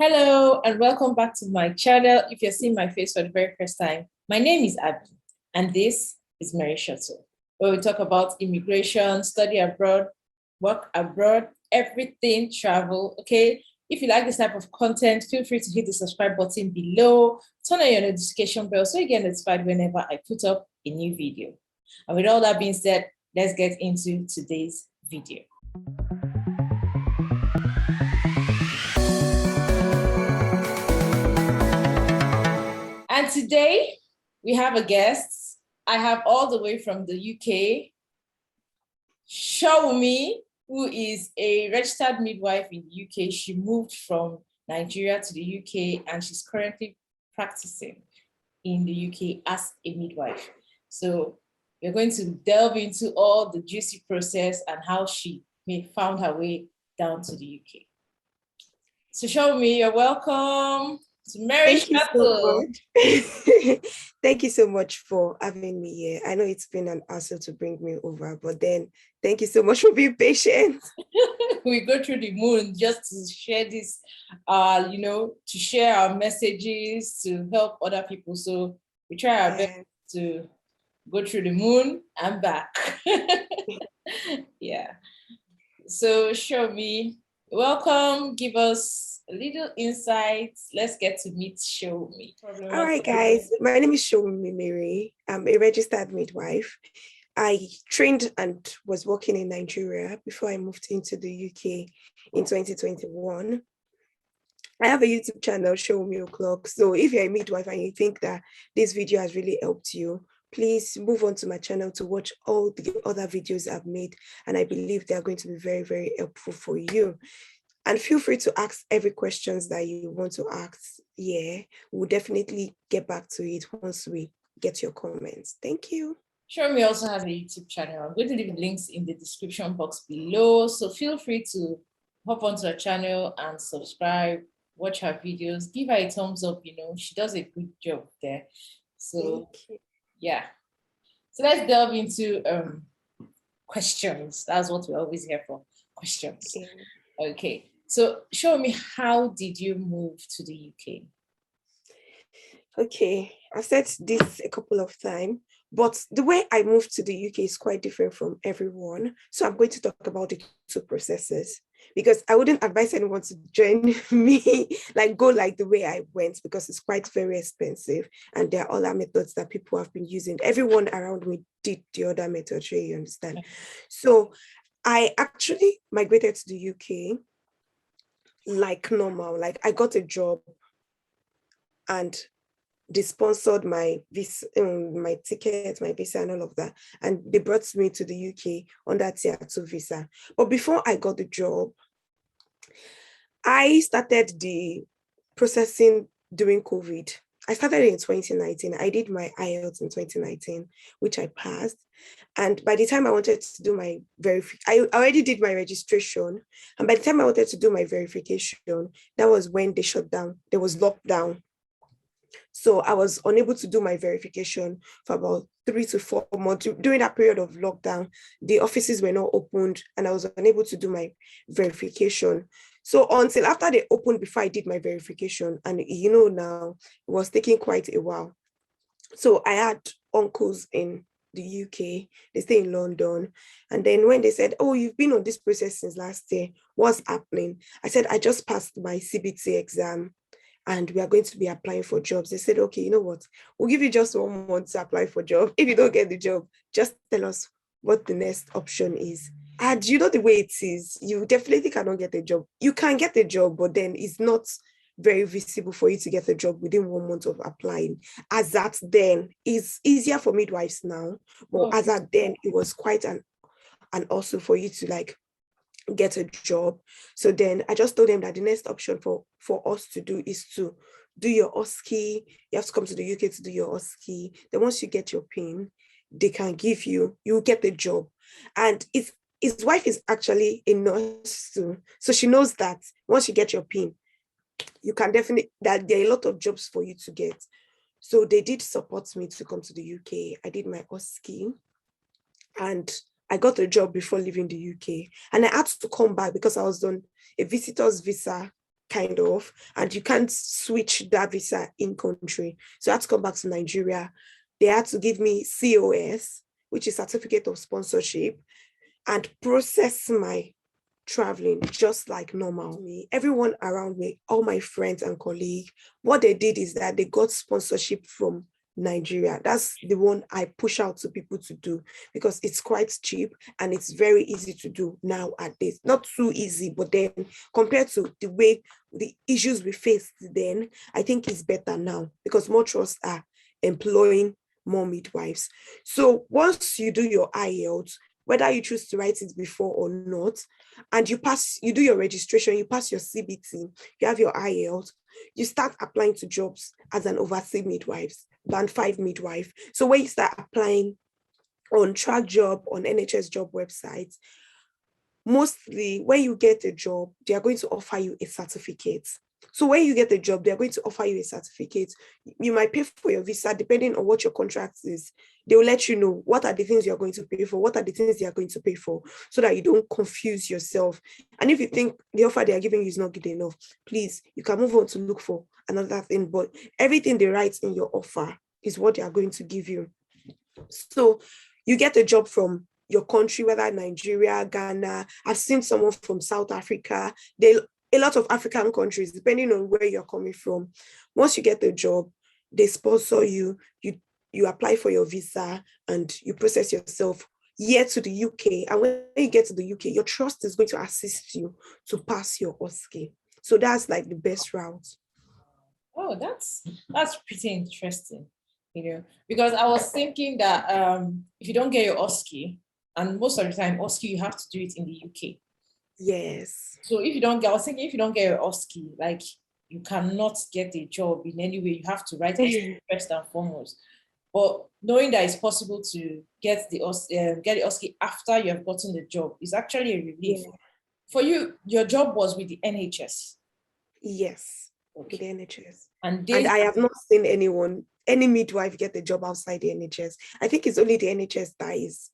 Hello and welcome back to my channel. If you're seeing my face for the very first time, my name is Abby and this is Mary Shuttle, where we talk about immigration, study abroad, work abroad, everything, travel, okay? If you like this type of content, feel free to hit the subscribe button below, turn on your notification bell so you get notified whenever I put up a new video. And with all that being said, let's get into today's video. And today we have a guest. I have all the way from the UK, Showunmi, who is a registered midwife in the UK. She moved from Nigeria to the UK and she's currently practicing in the UK as a midwife. So we're going to delve into all the juicy process and how she found her way down to the UK. So Showunmi, you're welcome. Thank you so much. Thank you so much for having me here. I know it's been an hassle to bring me over, but then thank you so much for being patient. We go through the moon just to share this, to share our messages, to help other people. So we try our best to go through the moon and back. Yeah. So Showunmi, welcome. Give us a little insights. Let's get to meet Showunmi. All right, guys. My name is Showunmi Mary. I'm a registered midwife. I trained and was working in Nigeria before I moved into the UK in 2021. I have a YouTube channel, Showunmi O'Clock. So if you're a midwife and you think that this video has really helped you, please move on to my channel to watch all the other videos I've made. And I believe they're going to be very, very helpful for you. And feel free to ask every questions that you want to ask. Yeah, we'll definitely get back to it once we get your comments. Thank you. Showunmi also has a YouTube channel. I'm going to leave links in the description box below. So feel free to hop onto her channel and subscribe, watch her videos, give her a thumbs up. She does a good job there. So yeah. So let's delve into questions. That's what we're always here for, questions. Okay. So Showunmi, how did you move to the UK? Okay, I've said this a couple of times, but the way I moved to the UK is quite different from everyone. So I'm going to talk about the two processes because I wouldn't advise anyone to join me, go like the way I went, because it's quite very expensive. And there are other methods that people have been using. Everyone around me did the other method, you understand? So I actually migrated to the UK like normal. I got a job and they sponsored my visa, my ticket, my visa, and all of that. And they brought me to the UK on that Tier 2 visa. But before I got the job, I started the processing during COVID. I started in 2019. I did my IELTS in 2019, which I passed. And by the time I wanted to do my I already did my registration. And by the time I wanted to do my verification, that was when they shut down. There was lockdown. So I was unable to do my verification for about 3 to 4 months. During that period of lockdown, the offices were not opened and I was unable to do my verification. So until after they opened before I did my verification, and now it was taking quite a while. So I had uncles in the UK, they stay in London. And then when they said, oh, you've been on this process since last year, what's happening? I said, I just passed my CBT exam and we are going to be applying for jobs. They said, okay, you know what? We'll give you just 1 month to apply for a job. If you don't get the job, just tell us what the next option is. And you know the way it is, you definitely cannot get a job. You can get a job, but then it's not very visible for you to get a job within 1 month of applying. As at then, it's easier for midwives now, but as at then, it was quite an also for you to get a job. So then I just told them that the next option for us to do is to do your OSCE. You have to come to the UK to do your OSCE. Then once you get your PIN, they can give you get the job. And his wife is actually a nurse too. So she knows that once you get your PIN, you can definitely, that there are a lot of jobs for you to get. So they did support me to come to the UK. I did my OSCE and I got a job before leaving the UK, and I had to come back because I was on a visitor's visa kind of, and you can't switch that visa in country. So I had to come back to Nigeria. They had to give me COS, which is certificate of sponsorship, and process my traveling just like normal. Everyone around me, all my friends and colleagues, what they did is that they got sponsorship from Nigeria. That's the one I push out to people to do because it's quite cheap and it's very easy to do nowadays. Not too easy, but then compared to the way the issues we faced then, I think it's better now because more trusts are employing more midwives. So once you do your IELTS, whether you choose to write it before or not, and you do your registration, you pass your CBT, you have your IELTS, you start applying to jobs as an overseas midwife, band 5 midwife. So when you start applying on track job, on NHS job websites, mostly when you get a job, they are going to offer you a certificate. So when you get a job, they're going to offer you a certificate. You might pay for your visa depending on what your contract is. They will let you know what are the things you're going to pay for, what are the things they are going to pay for, so that you don't confuse yourself. And if you think the offer they are giving you is not good enough, please, you can move on to look for another thing. But everything they write in your offer is what they are going to give you. So you get a job from your country, whether Nigeria, Ghana. I've seen someone from South Africa. A lot of African countries, depending on where you're coming from. Once you get the job, they sponsor you, you apply for your visa and you process yourself here to the UK. And when you get to the UK, your trust is going to assist you to pass your OSCE. So that's like the best route. Oh, that's pretty interesting, because I was thinking that if you don't get your OSCE, and most of the time OSCE, you have to do it in the UK. Yes. So if you don't get, I was thinking if you don't get your OSCE, like you cannot get a job in any way. You have to write first and foremost. But knowing that it's possible to get the OSCE after you have gotten the job is actually a relief. Yeah. For you, your job was with the NHS. Yes, okay. With the NHS. And I have not seen any midwife get a job outside the NHS. I think it's only the NHS that is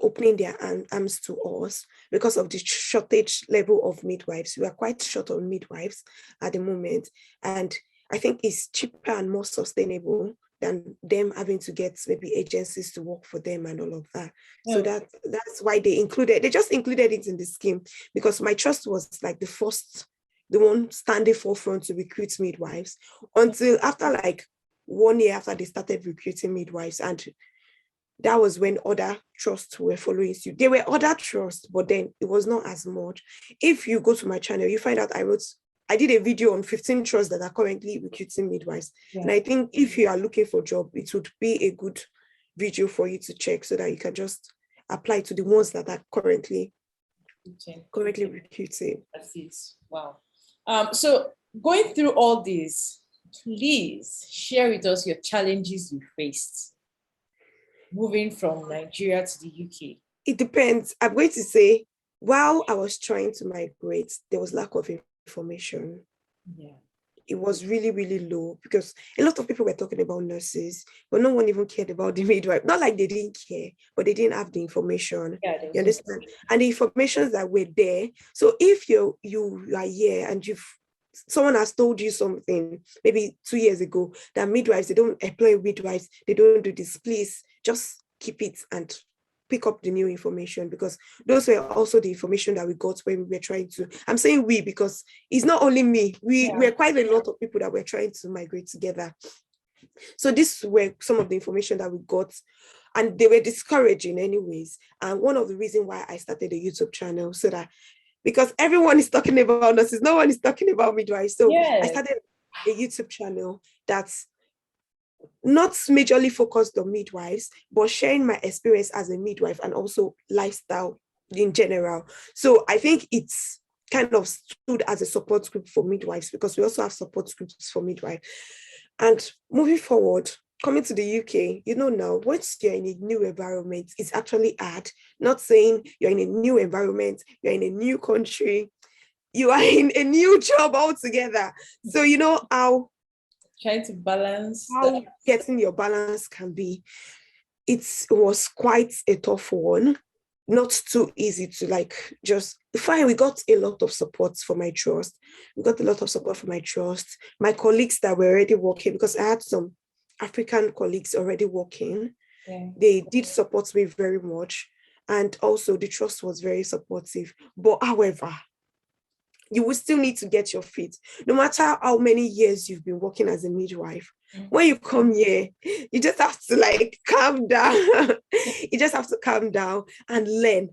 opening their arms to us because of the shortage level of midwives. We are quite short on midwives at the moment. And I think it's cheaper and more sustainable than them having to get maybe agencies to work for them and all of that. Yeah. So that's why they just included it in the scheme, because my trust was like the one standing forefront to recruit midwives until after like 1 year after they started recruiting midwives. And that was when other trusts were following suit. There were other trusts, but then it was not as much. If you go to my channel, you find out I did a video on 15 trusts that are currently recruiting midwives. Yeah. And I think if you are looking for a job, it would be a good video for you to check so that you can just apply to the ones that are currently recruiting. That's it. Wow. So going through all this, please share with us your challenges you faced moving from Nigeria to the UK. It depends. I'm going to say, while I was trying to migrate, there was lack of information. Yeah. It was really, really low because a lot of people were talking about nurses, but no one even cared about the midwife. Not like they didn't care, but they didn't have the information. Yeah, you understand? And the information that were there. So if you are here and someone has told you something maybe 2 years ago that midwives, they don't employ midwives, they don't do this, please just keep it and pick up the new information, because those were also the information that we got when we were trying to, I'm saying we because it's not only me, we're quite a lot of people that were trying to migrate together. So these were some of the information that we got, and they were discouraging anyways. And one of the reasons why I started a YouTube channel, so that because everyone is talking about nurses, no one is talking about midwives. So I started a YouTube channel that's not majorly focused on midwives, but sharing my experience as a midwife and also lifestyle in general. So I think it's kind of stood as a support group for midwives, because we also have support groups for midwives. And moving forward, coming to the UK, now, once you're in a new environment, it's actually hard. Not saying you're in a new environment, you're in a new country, you are in a new job altogether. So how trying to balance how getting your balance can be. It was quite a tough one. not too easy to like just fine. We got a lot of support for my trust. We got a lot of support for my trust. My colleagues that were already working, because I had some African colleagues already working, Yeah. they did support me very much. And also the trust was very supportive. But however, you will still need to get your feet. No matter how many years you've been working as a midwife, when you come here, you just have to like calm down. You just have to calm down and learn,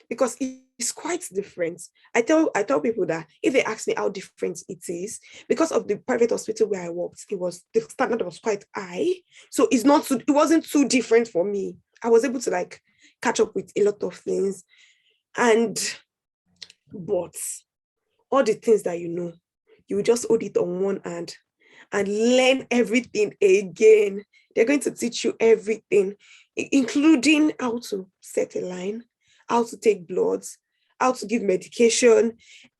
because it's quite different. I tell people that if they ask me how different it is, because of the private hospital where I worked, the standard was quite high. So it wasn't too different for me. I was able to like catch up with a lot of things. But all the things that you will just hold it on one hand and learn everything again. They're going to teach you everything, including how to set a line, how to take bloods, how to give medication,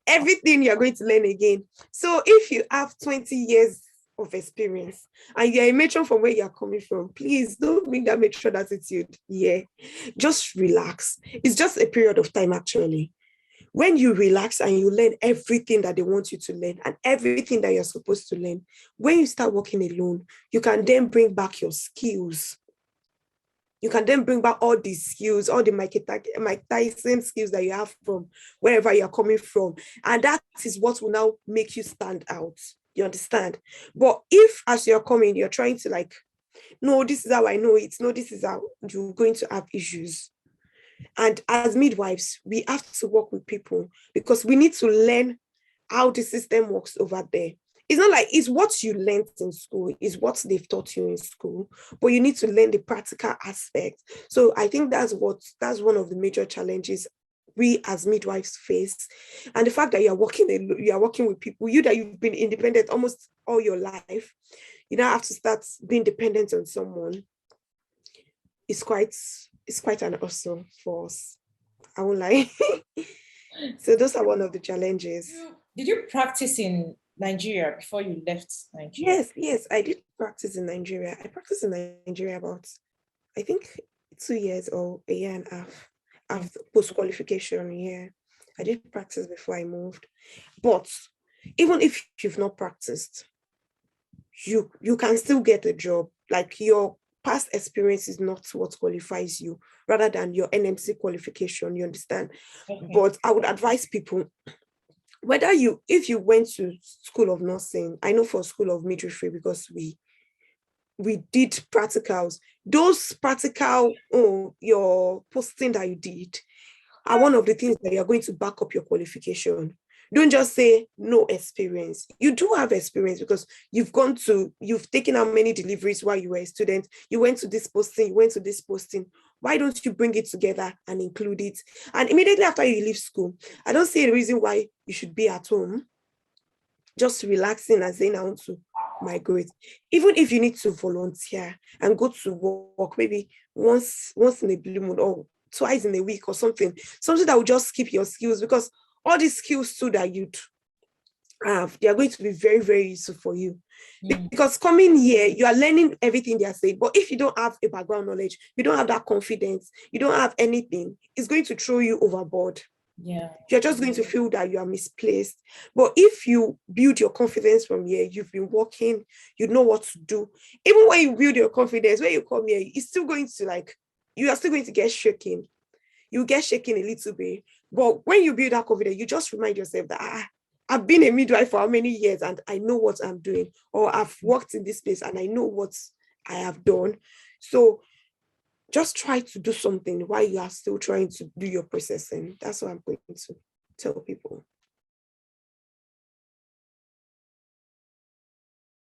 everything you're going to learn again. So if you have 20 years of experience and you're a matron from where you're coming from, please don't bring that matron attitude. Yeah, just relax. It's just a period of time, actually. When you relax and you learn everything that they want you to learn and everything that you're supposed to learn, when you start working alone, you can then bring back your skills. You can then bring back all these skills, all the Mike Tyson skills that you have from wherever you're coming from. And that is what will now make you stand out. You understand? But if as you're coming, you're trying to like, no, this is how I know it. No, this is how you're going to have issues. And as midwives, we have to work with people because we need to learn how the system works over there. It's not like it's what you learned in school, it's what they've taught you in school, but you need to learn the practical aspect. So I think that's one of the major challenges we as midwives face. And the fact that you're working with people, that you've been independent almost all your life, you now have to start being dependent on someone. It's quite an awesome for us. I won't lie. So those are one of the challenges. Did you practice in Nigeria before you left Nigeria? Yes, I did practice in Nigeria. I practiced in Nigeria about, I think, 2 years or a year and a half after post-qualification. Yeah, I did practice before I moved. But even if you've not practiced, you can still get a job. Like your past experience is not what qualifies you, rather than your NMC qualification, you understand? Okay. But I would advise people, if you went to School of Nursing, I know for School of Midwifery, because we did practicals. Those practical, your posting that you did are one of the things that you're going to back up your qualification. Don't just say no experience. You do have experience because you've taken how many deliveries while you were a student. You went to this posting, you went to this posting. Why don't you bring it together and include it? And immediately after you leave school, I don't see a reason why you should be at home, just relaxing and saying, I want to migrate. Even if you need to volunteer and go to work, maybe once in a blue moon or twice in a week or something that will just keep your skills, because all these skills too that you'd have, they are going to be very, very useful for you. Because coming here, you are learning everything they are saying. But if you don't have a background knowledge, you don't have that confidence, you don't have anything, it's going to throw you overboard. Yeah, you're just going to feel that you are misplaced. But if you build your confidence from here, you've been working, you know what to do. Even when you build your confidence, when you come here, it's still going to you are still going to get shaken. You get shaken a little bit. But when you build that confidence, you just remind yourself that I've been a midwife for how many years and I know what I'm doing, or I've worked in this place and I know what I have done. So just try to do something while you are still trying to do your processing. That's what I'm going to tell people.